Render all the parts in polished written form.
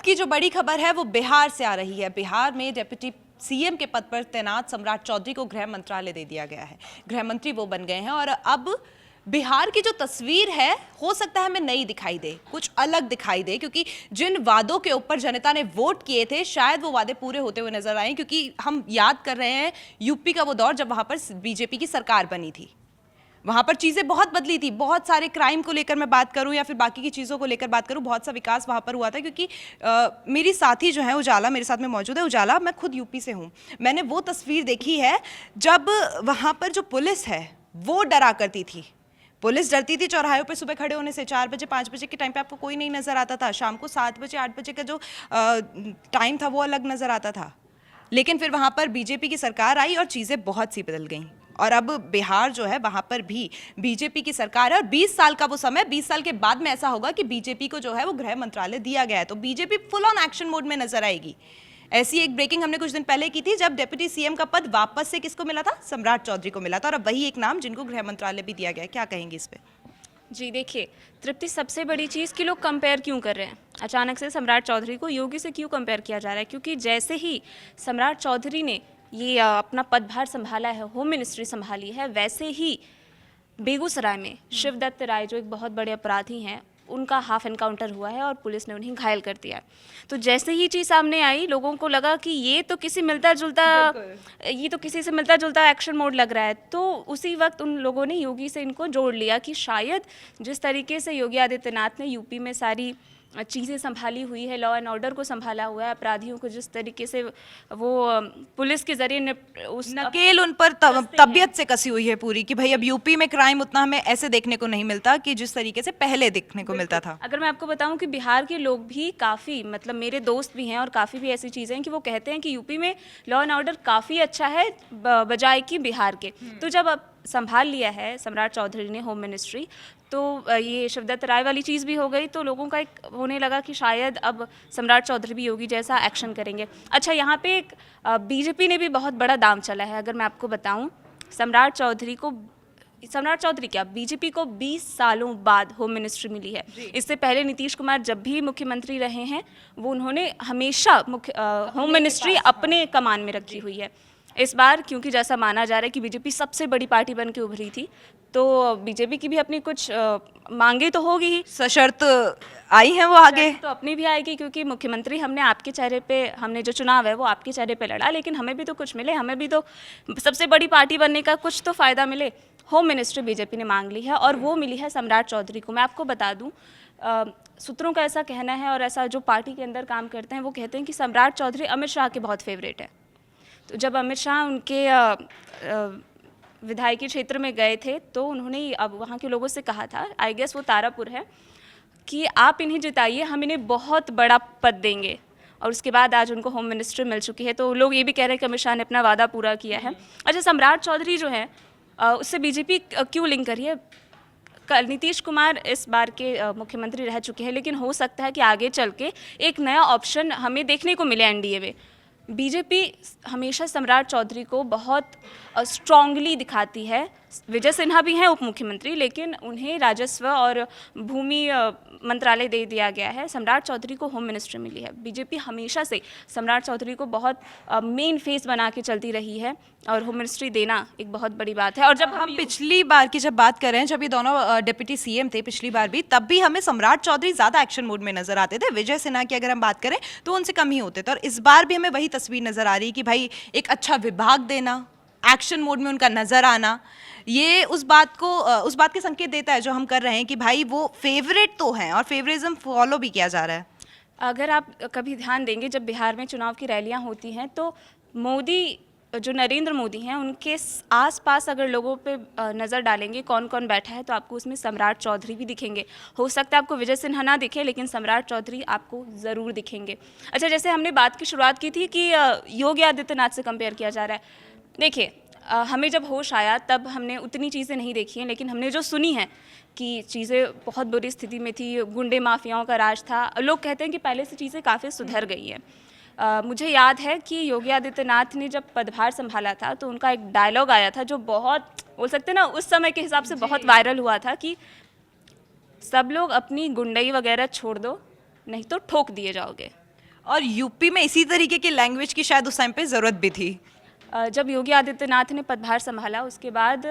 वक्त की जो बड़ी खबर है वो बिहार से आ रही है। बिहार में डिप्टी सीएम के पद पर तैनात सम्राट चौधरी को गृह मंत्रालय दे दिया गया है। गृह मंत्री वो बन गए हैं और अब बिहार की जो तस्वीर है हो सकता है हमें नई दिखाई दे, कुछ अलग दिखाई दे, क्योंकि जिन वादों के ऊपर जनता ने वोट किए थे शायद वो वादे पूरे होते हुए नजर आए। क्योंकि हम याद कर रहे हैं यूपी का वो दौर जब वहां पर बीजेपी की सरकार बनी थी, वहां पर चीजें बहुत बदली थी। बहुत सारे क्राइम को लेकर मैं बात करूं या फिर बाकी की चीजों को लेकर बात करूं, बहुत सा विकास वहां पर हुआ था। क्योंकि मेरी साथी जो है उजाला मेरे साथ में मौजूद है। उजाला, मैं खुद यूपी से हूं, मैंने वो तस्वीर देखी है जब वहां पर जो पुलिस है वो डरा करती थी। पुलिस डरती थी चौराहों पर सुबह खड़े होने से। 4 बजे 5 बजे के टाइम पे आपको कोई नहीं नजर आता था। शाम को 7 बजे 8 बजे का जो टाइम था वो अलग नजर आता था। लेकिन फिर वहां पर बीजेपी की सरकार आई और चीजें बहुत सी बदल गईं। और अब बिहार जो है वहां पर भी बीजेपी की सरकार है और 20 साल का वो समय, 20 साल के बाद में ऐसा होगा कि बीजेपी को जो है वो गृह मंत्रालय दिया गया है, तो BJP full on action mode में नजर आएगी। ऐसी एक ब्रेकिंग हमने कुछ दिन पहले की थी जब डिप्टी सीएम का पद वापस से किसको मिला था? सम्राट चौधरी को मिला था। और अब वही एक नाम जिनको गृह मंत्रालय भी दिया गया है। क्या कहेंगे इस पे? जी देखिए तृप्ति, सबसे बड़ी चीज़ कि लोग कंपेयर क्यों कर रहे हैं अचानक से सम्राट चौधरी को योगी से क्यों कंपेयर किया जा रहा है? क्योंकि जैसे ही सम्राट चौधरी ने ये अपना पदभार संभाला है, होम मिनिस्ट्री संभाली है, वैसे ही बेगूसराय में शिवदत्त राय जो एक बहुत बड़े अपराधी हैं उनका हाफ एनकाउंटर हुआ है और पुलिस ने उन्हें घायल कर दिया है। तो जैसे ही चीज़ सामने आई लोगों को लगा कि ये तो किसी से मिलता जुलता एक्शन मोड लग रहा है। तो उसी वक्त उन लोगों ने योगी से इनको जोड़ लिया कि शायद जिस तरीके से योगी आदित्यनाथ ने यूपी में सारी चीज़ें संभाली हुई है, लॉ एंड ऑर्डर को संभाला हुआ है, अपराधियों को जिस तरीके से वो पुलिस के जरिए उस नकेल उन पर तबीयत से कसी हुई है पूरी कि भाई अब यूपी में क्राइम उतना हमें ऐसे देखने को नहीं मिलता कि जिस तरीके से पहले देखने को मिलता था। अगर मैं आपको बताऊं कि बिहार के लोग भी काफ़ी, मतलब मेरे दोस्त भी हैं और काफ़ी भी ऐसी चीज़ें हैं कि वो कहते हैं कि यूपी में लॉ एंड ऑर्डर काफ़ी अच्छा है बजाय कि बिहार के। तो जब अब संभाल लिया है सम्राट चौधरी ने होम मिनिस्ट्री, तो ये शिवदत्त राय वाली चीज़ भी हो गई, तो लोगों का एक होने लगा कि शायद अब सम्राट चौधरी भी योगी जैसा एक्शन करेंगे। अच्छा, यहाँ पे एक बीजेपी ने भी बहुत बड़ा दाम चला है। अगर मैं आपको बताऊं, सम्राट चौधरी क्या, बीजेपी को 20 सालों बाद होम मिनिस्ट्री मिली है। इससे पहले नीतीश कुमार जब भी मुख्यमंत्री रहे हैं वो उन्होंने हमेशा होम मिनिस्ट्री अपने कमान में रखी हुई है। इस बार क्योंकि जैसा माना जा रहा है कि बीजेपी सबसे बड़ी पार्टी बन के उभरी थी, तो बीजेपी की भी अपनी कुछ मांगे तो होगी ही, सशर्त आई हैं वो आगे तो अपनी भी आएगी। क्योंकि मुख्यमंत्री हमने आपके चेहरे पे, हमने जो चुनाव है वो आपके चेहरे पे लड़ा, लेकिन हमें भी तो कुछ मिले, हमें भी तो सबसे बड़ी पार्टी बनने का कुछ तो फ़ायदा मिले। होम मिनिस्ट्री बीजेपी ने मांग ली है और वो मिली है सम्राट चौधरी को। मैं आपको बता दूं, सूत्रों का ऐसा कहना है और ऐसा जो पार्टी के अंदर काम करते हैं वो कहते हैं कि सम्राट चौधरी अमित शाह के बहुत फेवरेट है। तो जब अमित शाह उनके विधायकी क्षेत्र में गए थे तो उन्होंने अब वहाँ के लोगों से कहा था, आई गेस वो तारापुर है, कि आप इन्हें जिताइए, हम इन्हें बहुत बड़ा पद देंगे। और उसके बाद आज उनको होम मिनिस्ट्री मिल चुकी है। तो लोग ये भी कह रहे हैं कि अमित शाह ने अपना वादा पूरा किया है। अच्छा, सम्राट चौधरी जो है उससे बीजेपी क्यों लिंक करी है? कल नीतीश कुमार इस बार के मुख्यमंत्री रह चुके हैं, लेकिन हो सकता है कि आगे चल के एक नया ऑप्शन हमें देखने को मिले एनडीए में। बीजेपी हमेशा सम्राट चौधरी को बहुत स्ट्रांगली दिखाती है। विजय सिन्हा भी हैं उप मुख्यमंत्री, लेकिन उन्हें राजस्व और भूमि मंत्रालय दे दिया गया है। सम्राट चौधरी को होम मिनिस्ट्री मिली है। बीजेपी हमेशा से सम्राट चौधरी को बहुत मेन फेस बना के चलती रही है और होम मिनिस्ट्री देना एक बहुत बड़ी बात है। और जब हम पिछली बार की जब बात कर रहे हैं, जब ये दोनों डिप्टी सीएम थे पिछली बार भी, तब भी हमें सम्राट चौधरी ज्यादा एक्शन मोड में नजर आते थे। विजय सिन्हा की अगर हम बात करें तो उनसे कम ही होते थे। और इस बार भी हमें वही तस्वीर नजर आ रही है कि भाई एक अच्छा विभाग देना, एक्शन मोड में उनका नजर आना, ये उस बात के संकेत देता है जो हम कर रहे हैं कि भाई वो फेवरेट तो हैं और फेवरिज्म फॉलो भी किया जा रहा है। अगर आप कभी ध्यान देंगे, जब बिहार में चुनाव की रैलियां होती हैं तो मोदी, जो नरेंद्र मोदी हैं, उनके आसपास अगर लोगों पे नज़र डालेंगे कौन कौन बैठा है तो आपको उसमें सम्राट चौधरी भी दिखेंगे। हो सकता है आपको विजय सिन्हा ना दिखे, लेकिन सम्राट चौधरी आपको ज़रूर दिखेंगे। अच्छा, जैसे हमने बात की शुरुआत की थी कि योगी आदित्यनाथ से कंपेयर किया जा रहा है। देखिए, हमें जब होश आया तब हमने उतनी चीज़ें नहीं देखी हैं, लेकिन हमने जो सुनी है कि चीज़ें बहुत बुरी स्थिति में थी, गुंडे माफियाओं का राज था। लोग कहते हैं कि पहले से चीज़ें काफ़ी सुधर गई हैं। मुझे याद है कि योगी आदित्यनाथ ने जब पदभार संभाला था तो उनका एक डायलॉग आया था जो बहुत, बोल सकते हैं ना, उस समय के हिसाब से बहुत वायरल हुआ था कि सब लोग अपनी गुंडई वगैरह छोड़ दो, नहीं तो ठोक दिए जाओगे। और यूपी में इसी तरीके की लैंग्वेज की शायद उस टाइम पे ज़रूरत भी थी। जब योगी आदित्यनाथ ने पदभार संभाला उसके बाद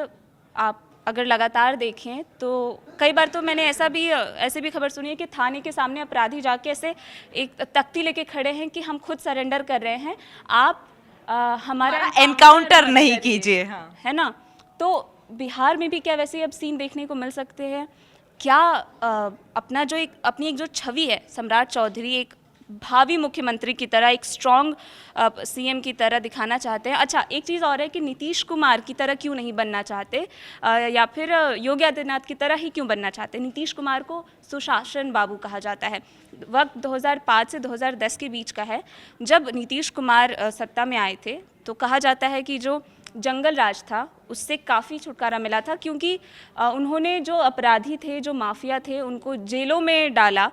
आप अगर लगातार देखें तो कई बार तो मैंने ऐसे भी खबर सुनी है कि थाने के सामने अपराधी जाके ऐसे एक तख्ती लेके खड़े हैं कि हम खुद सरेंडर कर रहे हैं, आप हमारा एनकाउंटर नहीं कीजिए। हाँ। है ना। तो बिहार में भी क्या वैसे ही अब सीन देखने को मिल सकते हैं क्या? अपनी एक जो छवि है सम्राट चौधरी एक भावी मुख्यमंत्री की तरह, एक स्ट्रॉन्ग सीएम की तरह दिखाना चाहते हैं। अच्छा, एक चीज़ और है कि नीतीश कुमार की तरह क्यों नहीं बनना चाहते, या फिर योगी आदित्यनाथ की तरह ही क्यों बनना चाहते? नीतीश कुमार को सुशासन बाबू कहा जाता है। वक्त 2005 से 2010 के बीच का है, जब नीतीश कुमार सत्ता में आए थे तो कहा जाता है कि जो जंगल राज था उससे काफ़ी छुटकारा मिला था, क्योंकि उन्होंने जो अपराधी थे, जो माफिया थे, उनको जेलों में डाला।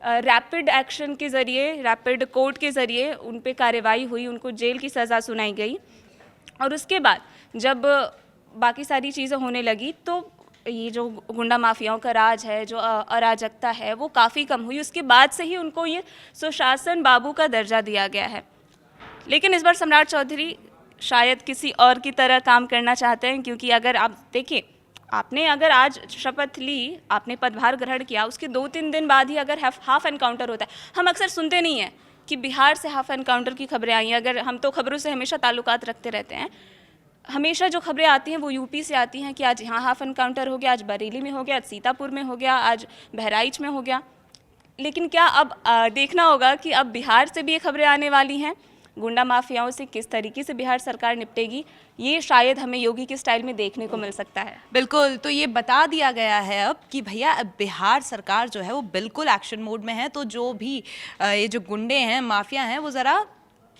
रैपिड एक्शन के ज़रिए, रैपिड कोर्ट के ज़रिए उन पे कार्रवाई हुई, उनको जेल की सज़ा सुनाई गई। और उसके बाद जब बाकी सारी चीज़ें होने लगी तो ये जो गुंडा माफियाओं का राज है, जो अराजकता है, वो काफ़ी कम हुई। उसके बाद से ही उनको ये सुशासन बाबू का दर्जा दिया गया है। लेकिन इस बार सम्राट चौधरी शायद किसी और की तरह काम करना चाहते हैं, क्योंकि अगर आप देखें, आपने अगर आज शपथ ली, आपने पदभार ग्रहण किया, उसके 2-3 दिन बाद ही अगर हाफ एनकाउंटर होता है। हम अक्सर सुनते नहीं हैं कि बिहार से हाफ एनकाउंटर की खबरें आई हैं। अगर हम तो खबरों से हमेशा ताल्लुकात रखते रहते हैं, हमेशा जो खबरें आती हैं वो यूपी से आती हैं कि आज यहाँ हाफ एनकाउंटर हो गया, आज बरेली में हो गया, आज सीतापुर में हो गया, आज बहराइच में हो गया। लेकिन क्या अब देखना होगा कि अब बिहार से भी ये खबरें आने वाली हैं। गुंडा माफियाओं से किस तरीके से बिहार सरकार निपटेगी, ये शायद हमें योगी के स्टाइल में देखने को मिल सकता है। बिल्कुल, तो ये बता दिया गया है अब कि भैया अब बिहार सरकार जो है वो बिल्कुल एक्शन मोड में है। तो जो भी ये जो गुंडे हैं, माफिया हैं, वो ज़रा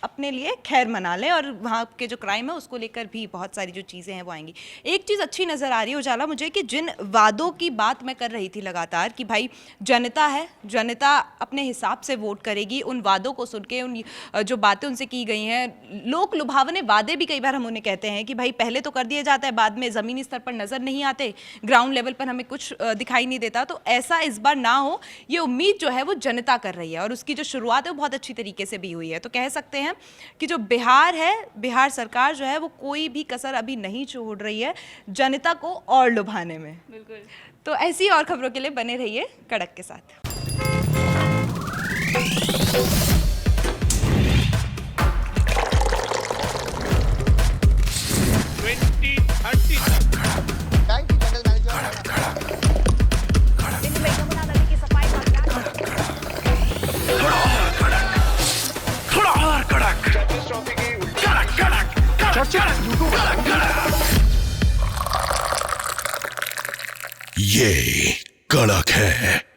अपने लिए खैर मना लें, और वहाँ के जो क्राइम है उसको लेकर भी बहुत सारी जो चीज़ें हैं वो आएंगी। एक चीज़ अच्छी नज़र आ रही है उजाला मुझे, कि जिन वादों की बात मैं कर रही थी लगातार कि भाई जनता है, जनता अपने हिसाब से वोट करेगी, उन वादों को सुन के, उन जो बातें उनसे की गई हैं, लोक लुभावने वादे भी कई बार हम उन्हें कहते हैं कि भाई पहले तो कर दिया जाता है, बाद में ज़मीनी स्तर पर नज़र नहीं आते, ग्राउंड लेवल पर हमें कुछ दिखाई नहीं देता। तो ऐसा इस बार ना हो, ये उम्मीद जो है वो जनता कर रही है, और उसकी जो शुरुआत है वो बहुत अच्छी तरीके से भी हुई है। तो कह सकते हैं कि जो बिहार है, बिहार सरकार जो है वो कोई भी कसर अभी नहीं छोड़ रही है जनता को और लुभाने में। बिल्कुल। तो ऐसी और खबरों के लिए बने रहिए कड़क के साथ। ये कड़क है।